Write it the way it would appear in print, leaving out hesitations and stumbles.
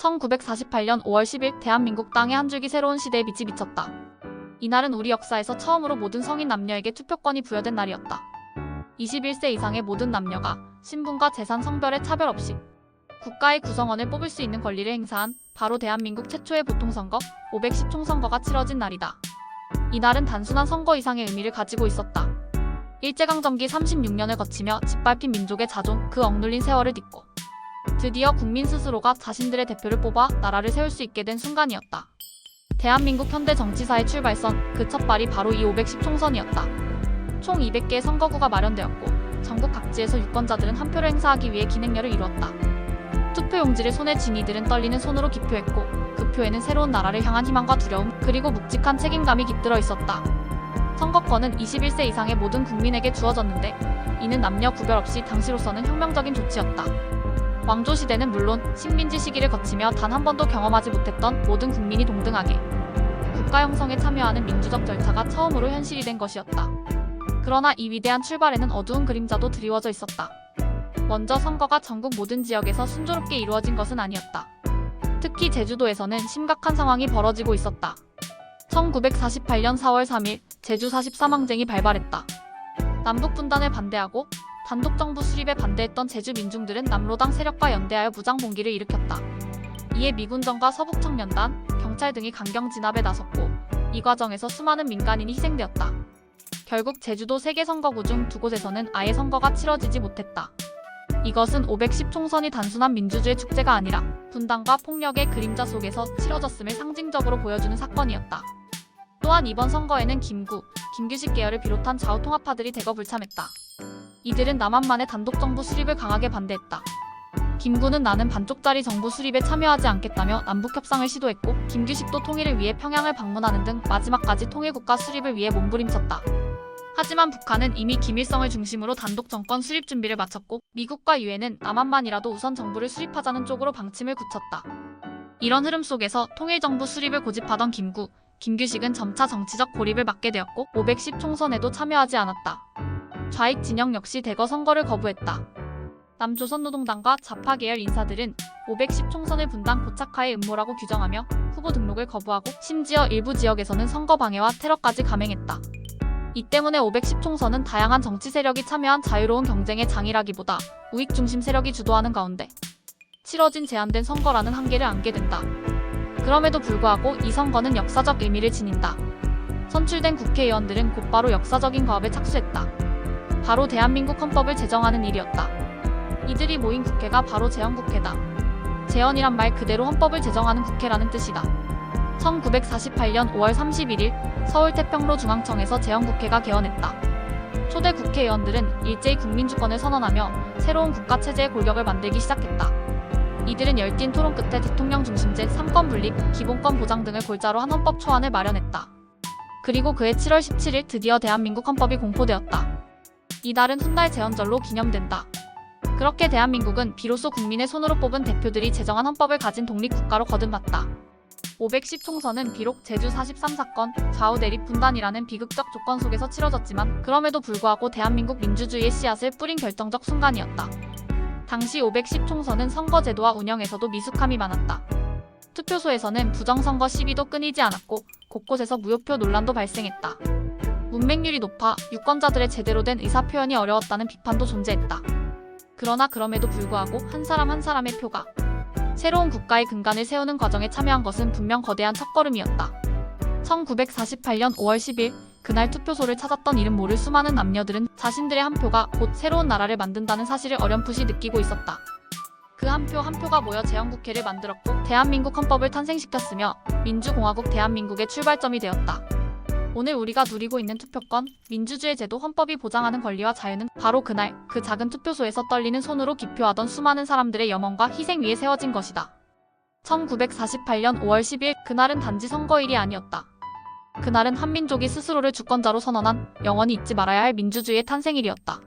1948년 5월 10일 대한민국 땅에 한 줄기 새로운 시대의 빛이 비쳤다. 이날은 우리 역사에서 처음으로 모든 성인 남녀에게 투표권이 부여된 날이었다. 21세 이상의 모든 남녀가 신분과 재산, 성별의 차별 없이 국가의 구성원을 뽑을 수 있는 권리를 행사한 바로 대한민국 최초의 보통선거 510 총선거가 치러진 날이다. 이날은 단순한 선거 이상의 의미를 가지고 있었다. 일제강점기 36년을 거치며 짓밟힌 민족의 자존, 그 억눌린 세월을 딛고 드디어 국민 스스로가 자신들의 대표를 뽑아 나라를 세울 수 있게 된 순간이었다. 대한민국 현대 정치사의 출발선, 그 첫 발이 바로 이 510 총선이었다. 총 200개의 선거구가 마련되었고 전국 각지에서 유권자들은 한 표를 행사하기 위해 기능열을 이루었다. 투표용지를 손에 쥔 이들은 떨리는 손으로 기표했고 그 표에는 새로운 나라를 향한 희망과 두려움, 그리고 묵직한 책임감이 깃들어 있었다. 선거권은 21세 이상의 모든 국민에게 주어졌는데 이는 남녀 구별 없이 당시로서는 혁명적인 조치였다. 왕조시대는 물론 식민지 시기를 거치며 단 한 번도 경험하지 못했던 모든 국민이 동등하게 국가 형성에 참여하는 민주적 절차가 처음으로 현실이 된 것이었다. 그러나 이 위대한 출발에는 어두운 그림자도 드리워져 있었다. 먼저 선거가 전국 모든 지역에서 순조롭게 이루어진 것은 아니었다. 특히 제주도에서는 심각한 상황이 벌어지고 있었다. 1948년 4월 3일 제주 44망쟁이 발발했다. 남북분단을 반대하고 단독정부 수립에 반대했던 제주 민중들은 남로당 세력과 연대하여 무장봉기를 일으켰다. 이에 미군정과 서북청년단, 경찰 등이 강경 진압에 나섰고 이 과정에서 수많은 민간인이 희생되었다. 결국 제주도 3개 선거구 중 2곳에서는 아예 선거가 치러지지 못했다. 이것은 510 총선이 단순한 민주주의 축제가 아니라 분단과 폭력의 그림자 속에서 치러졌음을 상징적으로 보여주는 사건이었다. 또한 이번 선거에는 김규식 계열을 비롯한 좌우통합파들이 대거 불참했다. 이들은 남한만의 단독정부 수립을 강하게 반대했다. 김구는 나는 반쪽짜리 정부 수립에 참여하지 않겠다며 남북협상을 시도했고 김규식도 통일을 위해 평양을 방문하는 등 마지막까지 통일국가 수립을 위해 몸부림쳤다. 하지만 북한은 이미 김일성을 중심으로 단독 정권 수립 준비를 마쳤고 미국과 유엔은 남한만이라도 우선 정부를 수립하자는 쪽으로 방침을 굳혔다. 이런 흐름 속에서 통일정부 수립을 고집하던 김규식은 점차 정치적 고립을 맞게 되었고 510 총선에도 참여하지 않았다. 좌익 진영 역시 대거 선거를 거부했다. 남조선노동당과 좌파 계열 인사들은 510 총선을 분당 고착화의 음모라고 규정하며 후보 등록을 거부하고 심지어 일부 지역에서는 선거 방해와 테러까지 감행했다. 이 때문에 510 총선은 다양한 정치 세력이 참여한 자유로운 경쟁의 장이라기보다 우익 중심 세력이 주도하는 가운데 치러진 제한된 선거라는 한계를 안게 된다. 그럼에도 불구하고 이 선거는 역사적 의미를 지닌다. 선출된 국회의원들은 곧바로 역사적인 과업에 착수했다. 바로 대한민국 헌법을 제정하는 일이었다. 이들이 모인 국회가 바로 재헌국회다. 재헌이란 말 그대로 헌법을 제정하는 국회라는 뜻이다. 1948년 5월 31일 서울 태평로 중앙청에서 재헌국회가 개원했다. 초대 국회의원들은 일제히 국민주권을 선언하며 새로운 국가체제의 골격을 만들기 시작했다. 이들은 열띤 토론 끝에 대통령 중심제, 3권 분립, 기본권 보장 등을 골자로 한 헌법 초안을 마련했다. 그리고 그해 7월 17일 드디어 대한민국 헌법이 공포되었다. 이날은 훗날 재헌절로 기념된다. 그렇게 대한민국은 비로소 국민의 손으로 뽑은 대표들이 제정한 헌법을 가진 독립국가로 거듭났다. 510 총선은 비록 제주 43사건, 좌우 대립 분단이라는 비극적 조건 속에서 치러졌지만 그럼에도 불구하고 대한민국 민주주의의 씨앗을 뿌린 결정적 순간이었다. 당시 510 총선은 선거제도와 운영에서도 미숙함이 많았다. 투표소에서는 부정선거 시비도 끊이지 않았고 곳곳에서 무효표 논란도 발생했다. 문맹률이 높아 유권자들의 제대로 된 의사표현이 어려웠다는 비판도 존재했다. 그러나 그럼에도 불구하고 한 사람 한 사람의 표가 새로운 국가의 근간을 세우는 과정에 참여한 것은 분명 거대한 첫걸음이었다. 1948년 5월 10일 그날 투표소를 찾았던 이름 모를 수많은 남녀들은 자신들의 한 표가 곧 새로운 나라를 만든다는 사실을 어렴풋이 느끼고 있었다. 그 한 표 한 표가 모여 재헌국회를 만들었고 대한민국 헌법을 탄생시켰으며 민주공화국 대한민국의 출발점이 되었다. 오늘 우리가 누리고 있는 투표권, 민주주의 제도, 헌법이 보장하는 권리와 자유는 바로 그날 그 작은 투표소에서 떨리는 손으로 기표하던 수많은 사람들의 염원과 희생 위에 세워진 것이다. 1948년 5월 10일 그날은 단지 선거일이 아니었다. 그날은 한민족이 스스로를 주권자로 선언한 영원히 잊지 말아야 할 민주주의의 탄생일이었다.